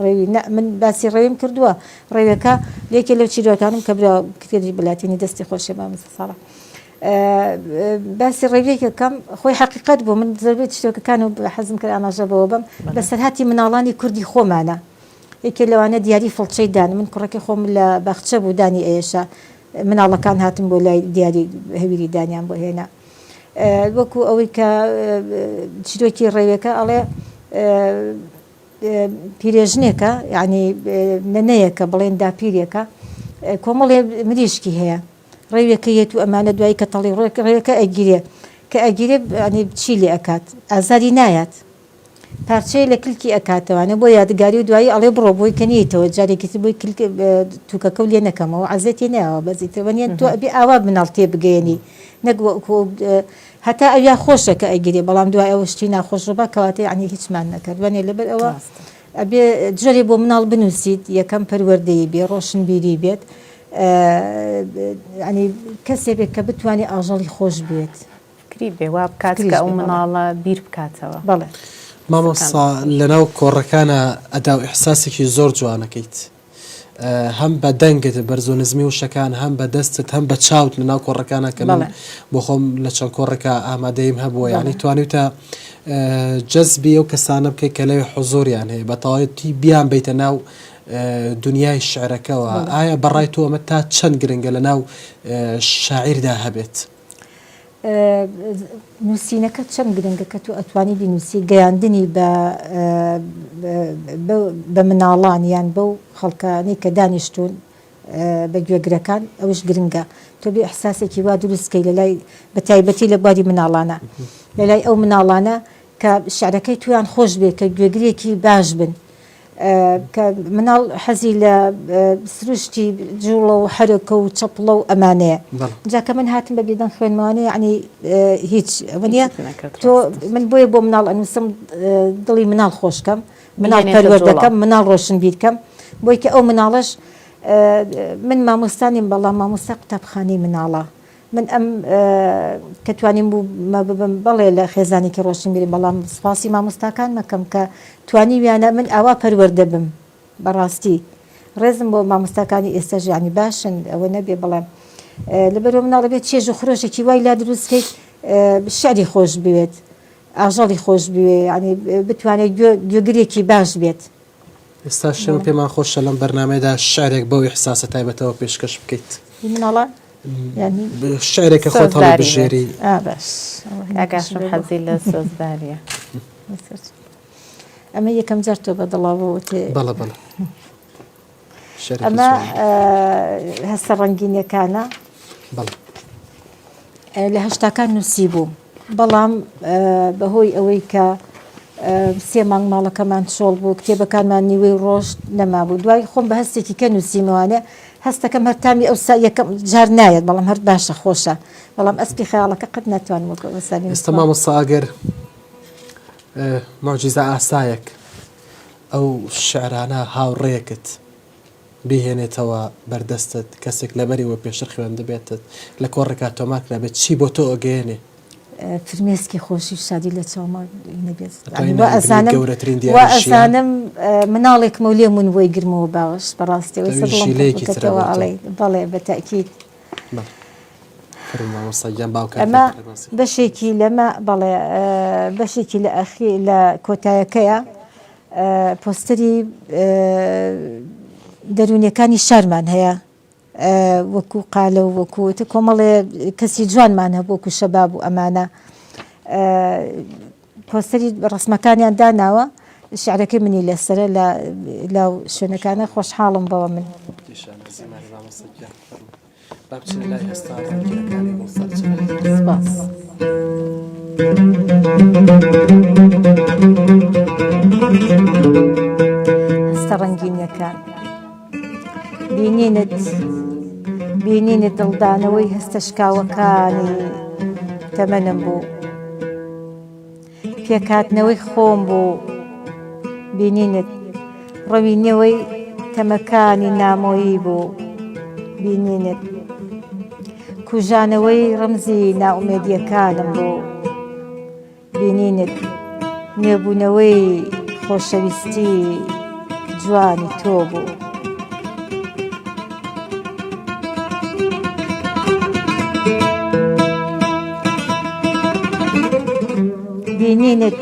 ڕێوی من باسی ڕێویم کردووە ڕێوەکە لێکێ لەو چیرۆکانم کە برا کتێبی بەلاتینی دەستی خۆشێ مامۆستا ساڵح باسی ڕێویەکەکەم خۆی حەقیقەت بوو من زۆربەی چیرۆکەکان و حەزم کرد ئاماژەبەوە بم بەسەرهاتی مناڵانی کوردی خۆمانە یەکێ لەوانە دیاری فڵچەی دان من کوڕەکەی خۆم لە باخچە بوو دانی ئێشە مناڵەکان هاتم بۆ لای دیاری هەویری دانیان بۆ هێنا وەکو ئەوەی کە چیرۆکی ڕێوەکە ئەڵێ پیرێژنێکە یعنی نەنەیەکە بڵێن داپیرێکە کۆمەڵێ مریشکی هەیە ڕێوێکە یەت و ئەمانە دوایی کە تەڵی ڕێوەکە ئەگیرێ کە ئەگیرێ چی لێ ئەکات ئازاری نایەت پارچەی لە کلکی ئەکاتەوانە بۆ یادگاری و دوایی ئەڵێ بڕۆ بۆی کە نیتەوە جارێکی بۆی تووکەکە و لێ نەکەمەوە عزێتی ناوە بەزیتەوەنیان تۆ ئەبێ ئاوا مناڵ تێ بگەێنی نەک هەتا ئەویا خۆشە کە ئەگیری بەڵام دوای ئەوە شتی ناخۆش ڕبا کەواتەی عنی هیچمان نەکرد وانێ لەبەر ئەوە ئەبێ جۆرێ بۆ مناڵ بنووسیت یەکەم پەروەردەی بێ ڕۆشنبیری بێت ینی کەسێ بێت کە بتوانێت ئاژەڵی خۆش بێت کری بێ وا بکات کە ئەو مناڵە بیر بکاتەوە هەم بە دەنگت بەرز و نزمی و شەکان هەم بە دەستت هەم بە چاوت لەناو کۆڕەکانە کە من بۆ خۆم لە چەند کۆڕێکە ئامادەیم هەبووە یعنی توانیتە جەزبی ئەو کەسانە بکەیت کە لەوێ حوزوریان هەیە بە تەواوەتی بیان بیتە ناو دنیای شعرەکەەوە ئایا بەڕای تۆ ئەمە تا چەند گرنگە لە ناو شاعیردا هەبێت نووسینەکە چەند گرنگە کە تو ئەتوانی بنووسی گەیاندنی بە مناڵان یان بەو خەڵکانی کە دانیشتون بە گوێگرەکان ئەوش گرنگە تۆ بێ ئەحساسێکی وا دروستکەی لەلای بە تایبەتی لە بواری مناڵانە لەلای ئەو مناڵانە کە شعرەکەی تویان خۆش بێت کە گوێگرێکی باش بن کە مناڵ حەزی لە سروشتی جوڵە و حرەکە و چەپڵە و ئەمانەیە جاکە من هاتم بە بێدەن خوێنمانەیە عنی هیچ ئەوەنیە تۆ من بۆیە بۆ مناڵ ئەنووسم دڵی مناڵ خۆشکەم مناڵ پەروەردەکەم مناڵ ڕۆشن بیرکەم بۆی کە ئەو مناڵش من مامۆستانیم بەڵام مامۆستا قوتابخانەی مناڵە من ئەم کە توانیم بوو ببم بەڵێ لە خێزانێکی ڕۆشن بیری بەڵام سپاسی مامۆستاکان مەکەم کە توانی ویانە من ئاوا پەروەردە بم بەڕاستی ڕێزم بۆ مامۆستاکانی ئێستا ژیانی باشن ئەوە نەبێ بەڵام لەبەرەوە مناڵە بێت چێژ و خرۆشێکی وای لا دروستکەیت شعری خۆش بوێت ئاژەڵی خۆش بوێ ینی بتوانێت گوێگرێکی باش بێت ئێستا شەم پێمان خۆشە لەم بەرنامەیەدا شعرێک بەو ئیحساسە تایبەتەوە پێشکەش بکەیت مناڵان شعرێکە خۆت هەڵی بژێری ئاگاشم حەزی لە سۆزداریە ئەمە یەکەم جار تۆ بە دڵاوەوە تێ بەڵە بەڵە ئەمە هەستە ڕەنگینیەکانە لە هەشتاکان نووسی بووم بەڵام بەهۆی ئەوەی کە سێ مانگ ماڵەکەمان شۆڵ بوو کتێبەکانمان نیوەی ڕۆژ نەمابوو دوای خۆم بە هەستێکی کە نووسیمەوانێ هەستەکەم هەرتامی ئەو یەکەم جار نایەت بەڵام هەر باشە خۆشە بەڵام ئەسپی خەیاڵەکە قەت ناتوانم وەسانی ئێستا مامۆستا ئەگەر معجیزە ئاسایەک ئەو شعرانە هاوڕێیەکت بهێنێتەوە بەردەستت کەسێک لەبەریەوە پێشتر خوێندە بێتت لە کۆڕێکا تۆماک نابێت چی بۆ تۆ ئەگەێنێ فرمێسکی خۆشی شادی لە چاومە ئەزانم مناڵێک مەولێ من وی گرمەوە باوەش بەڕاستیەوەیەوە بەڵێ بەتەکیید ئەمە بەشێکی لەمە بەڵێ بەشێکی لە ئەخی لە کۆتایەکەیە پۆستەری دەرونیەکانی شارمان هەیە وەکو قالە و وەکوتە کۆمەڵێ کەسی جوانمان هەبووکو شەباب و ئەمانە پۆستەری ڕسمەکانیان داناوە شعرەکەی منی لەسرە لە شوێنەکانە خۆشحاڵم بەوە من هەستە ڕەنگینیەکان بینینت دڵدانەوەی هەستە شکاوەکانی تەمەنم بوو پێکاتنەوەی خۆم بوو بینینت ڕەوینەوەی تەمەکانی نامۆیی بوو بینینت کوژانەوەی ڕەمزی ناومێدیەکانم بوو بینینت نوێبوونەوەی خۆشەویستی جوانی تۆ بوو بینینت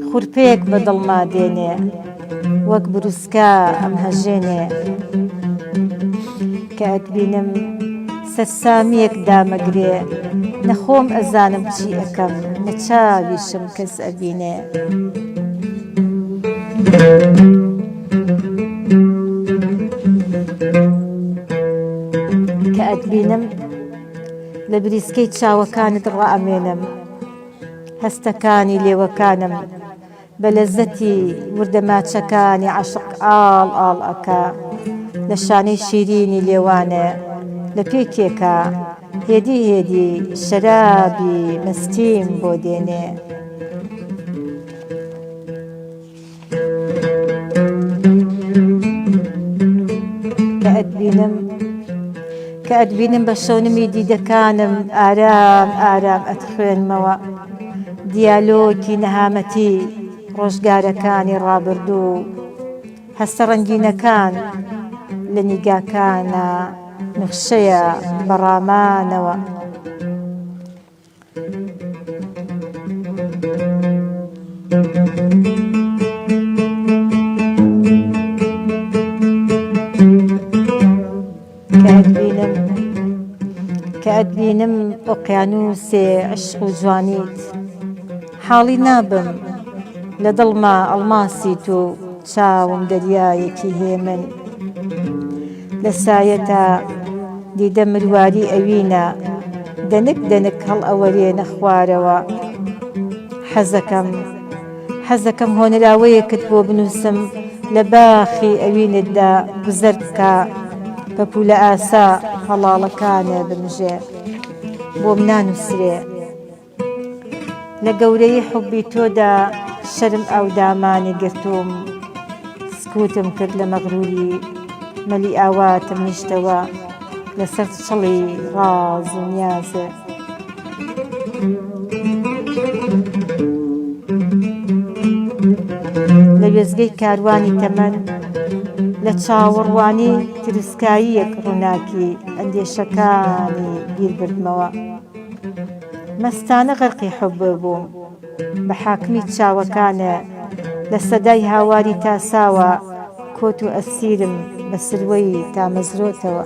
خوورپەیەک بە دڵما دێنێ وەک بروسکە ئەم هەژێنێ کە ئەتبینم سەرسامیەک دامەگرێ نەخۆم ئەزانم چی ئەەکەم نەچاویشم کەس ئەبینێ کە ئەتبینم لە بریسکەی چاوەکانت ڕائەمێنم هەستەکانی لێوەکانم بە لەزەتی وردەماچەکانی عاشق ئاڵ ئاڵ ئەکا لە شانەی شیرینی لێوانە لە پێکێکە هێدی هێدی شەرابی مەستیم بۆ دێنێ کە ئەتبینم بە شەونمی دیدەکانم ئارام ئارام ئەتخوێنمەوە دیالۆکی نەهامەتی ڕۆژگارەکانی ڕابردوو هەستە ڕەنگینەکان لە نیگاکانە نخشەیە بەڕامانەوە. کە ئەتبینم ئۆقیانوسێ عشق و جوانیت، حاڵی نابم لە دڵما ئەڵماسیت و چاوم دەریایەکی هێمن. لە سایەتە دیدە مرواری ئەوینە، دەنک دەنک هەڵ ئەوەرێنە خوارەوە. حەزەکەم هۆنراوەیەکت بۆ بنووسم لە باخی ئەوینتدا گوزەر بکە، بە پولە ئاسا هەڵاڵەکانە بمژێ بۆم نانووسرێ. لە گەورەی حوبی تۆدا شەرم ئەودامانی گرتوم، سکوتم کرد لە مەغروری مەلی ئاواتم نیشتەوە لەسەر چڵی ڕاز و نیازێ. لە وێزگەی کاروانی تەمەن لە چاوەڕوانی تروسکاییەک ڕووناکی ئەندێشەکانی بیر بردمەوە. مەستانە غەرقی حوب بووم، بە حاکمی چاوەکانە لە سەدای هاواری تاساوە کۆت و ئەسیرم بە سروەی تامەزرۆتەوە.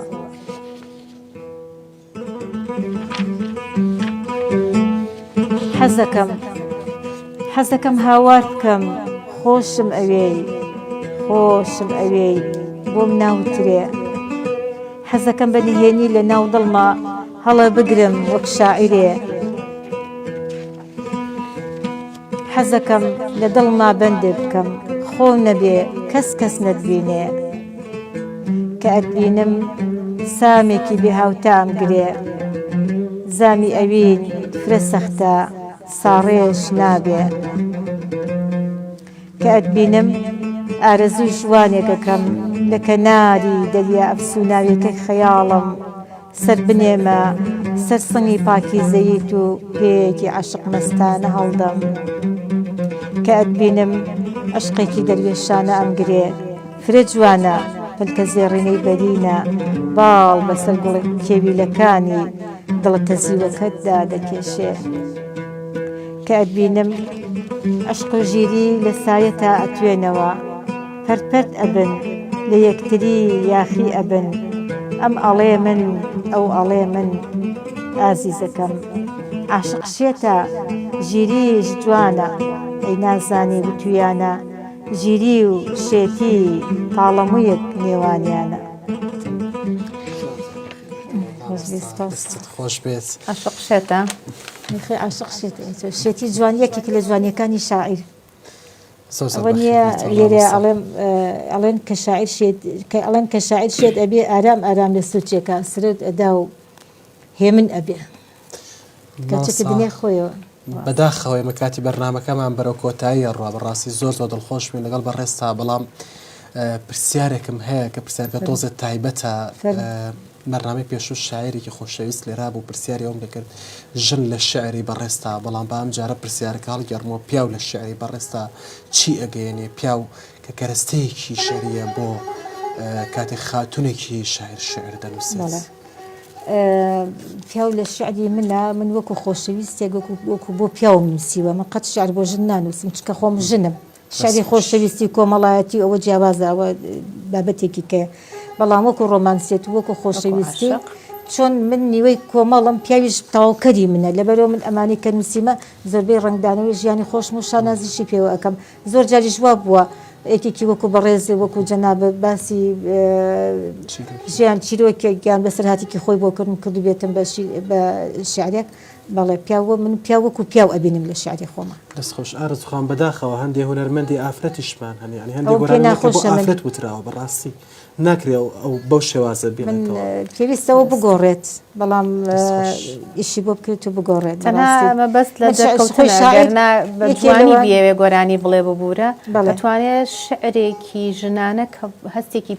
حەزەکەم هاوار بکەم، خۆشم ئەوێی بۆم ناوترێ. حەزەکەم بە نهێنی لە ناو دڵما هەڵە بگرم وەک شاعیرێ. حەزەکەم لە دڵما بەندێ بکەم، خۆ نەبێ کەس نەتبینێ. کە ئەتبینم سامێکی بێهاوتام گرێ، زامی ئەوین فرە سەختە ساڕێش نابێ. کە ئەتبینم ئارەزوی ژوانێکەکەم لە کەناری دەریا ئەفسوناویەکەی خەیاڵم سەر بنێمە سەر سنگی پاکیزەیت و پێیەکی عەشق مەستانە هەڵدەم. کە ئەتبینم عشقێکی دەروێشانە ئەمگرێ، فرە جوانە پلکە زێڕینەی بەرینە، باڵ بەسەر گوڵی کێویلەکانی دڵە تەزیوەکەتدا دەکێشێ. کە ئەتبینم عشق و ژیری لە سایەتە ئەتوێنەوە، پەرپەرد ئەبن لە یەکتری یاخی ئەبن. ئەم ئەڵێ من ئەو ئەڵێ من ئازیزەکەم. عاشق شێتە ژیریش جوانە، ئەی نازانی بتویانە ژیری و شێتی تاڵەموویەک نێوانیانە. خۆش بێت. عاشق شێتە عاشق شێتی جوان یەکێک لە جوانیەکانی شاعیر. ئەوە نییە لێرە ئەڵێن کە شاعیر شێت ئەبێ ئارام لە سوچێکە سرت ئەدا و هێمن ئەبێ کەچێکە دنیا خۆیەوە. بەداخەوەی مەکاتی بەرنامەکەمان بەرەو کۆتاییە ڕوا بەڕاستی زۆر دڵخۆش بووین لەگەڵ بەڕێستا. بەڵام پرسیارێکم هەیە کە پرسیارەکە تۆزت تایبەتە. بەرنامەی پێشوو شاعیرێکی خۆشەویست لێرا بوو، پرسیاری ئەوم دەکرد ژن لە شعری بەڕێستا. بەڵام بە ئەم جارە پرسیارەکە هەڵگەڕمەوە پیاو لە شعری بەڕێستا چی ئەگەیەنێ؟ پیاو کە کەرەستەیەکی شەریە بۆ کاتێک خاتونێکی شاعر شعر دەنووسێت. پیاو لە شعری منە، من وەکو خۆشەویستێک وەکو بۆ پیاوم نووسیوە. من قەت شعر بۆ ژن نانووسم، چکە خۆم ژنم. شعری خۆشەویستی کۆمەڵایەتی ئەوە جیاوازە، ئەوە بابەتێکی کە بەڵام وەکو ڕۆمانسێت وەکو خۆشەویستی چۆن من نیوەی کۆمەڵم پیاویش تاواکەری منە. لەبەرەوە من ئەمانی کە نووسیمە زۆربەی ڕنگدانەوەی ژیانی خۆشم و شانازیشی پێوە ئەەکەم. زۆر جاریش وا بووە یەکێکی وەکو بەڕێزی وەکو جەنابە باسی ژیان چیرۆکێکیان بەسەر هاتێکی خۆی بۆ کردم کردو بێتم بە شعرێک. بەڵێ پیاوە من پیاو وەکو پیاو ئەبینم لە شعری خۆمە. دەستخۆش ئارزوخان بەداخەوە هەندێک هونەرمەندی ئافرەتیشمان هەنێ، ینی هەندێک گۆرانیان بۆ ئافرەت وتراوە بەڕاستی ناکرێ ئەو بەو شێوازە بێنێتەوە. پێویستەوە بگۆڕێت، بەڵام ئیشی بۆ بکرێت و بگۆڕێت. تەنها بەست لە دەرکەوتنە بە جوانی بێوێ گۆرانی بڵێ ببوورە، دەتوانێت شعرێکی ژنانە کە هەستێکی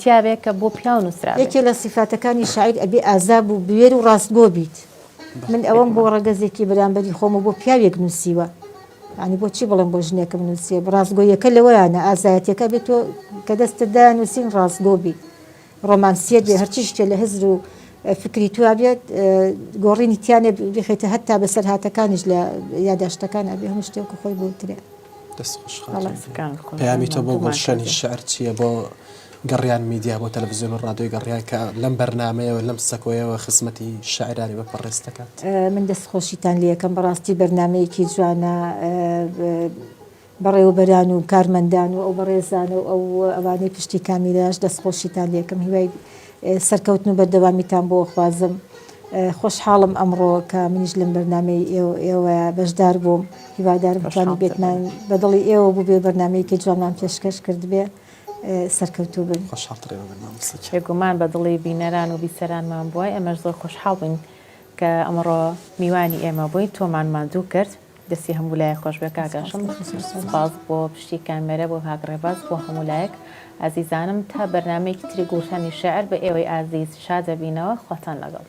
تیاابێت کە بۆ پیاو نووسرا. یەکێ لە سیفاتەکانی شاعیر ئەبێ ئازاب و بوێر و ڕاستگۆ بیت. من ئەوەم بۆ ڕەگەزێکی بەرامبەری خۆم و بۆ پیاوێک نووسیوە. ینی بۆچی بڵم بۆ ژنێکم نووسێ؟ ڕاستگۆیەکە لەوەیانە ئازایەتەکە بێت تۆ کە دەستتدا نووسین ڕاستگۆ بی. ڕۆمانسیەت بێ هەرچی شتێ لە هزر و فکری تووا بێت گۆڕینی تیانێ بخێتە هەتا بەسەر هاتەکانیش لە یاداشتەکان ئەبێ هەموو شتێک و خۆی بوترێ دەست خۆش پەیامی تۆ بۆ گۆڕشەنی شعر چییە بۆ گەڕیان میدیا بۆ تەلەڤیزیۆن و ڕادیۆی گەڕیان کە لەم بەرنامەیەوە لەم سەکۆیەوە خزمەتی شاعرانی بەپەڕێز دەکات من دەستخۆشیتان لەکەم بەڕاستی بەرنمەیەکی جوانە بەڕێوەبەران و کارمەندان و ئەو بەڕێزان و ئەو ئەوانەی پشتی کامیراش دەستخۆشیتان لەکەم هیوای سەرکەوتن و بەردەوامیتان بۆ خوازم خۆشحاڵم ئەمڕۆ کە منیش لەم بەرنمەی ئێوە بەشدار بووم هیوادارم بتوانین بێتمان بەدڵی ئێوە بوو بێ بەرنمەیەکی جوانمان پێشکەش کرد بێ سەرکەوتوو بن بێگومان بە دڵی بینەران و بیسەرانمان بووە ئەمەش زۆر خۆشحاڵ بووین کە ئەمڕۆ میوانی ئێمە بووین تۆمان ماندوو کرد دەستی هەموو لایە خۆش بێ کاگەشم سپاس بۆ پشتی کامێرە بۆ هاگڕێباز بۆ هەموو لایەک ئازیزانم تا بەرنمەیەکی تری گوڵشانی شعر بە ئێوەی ئازیز شادەبینەوە خواتان لەگەڵ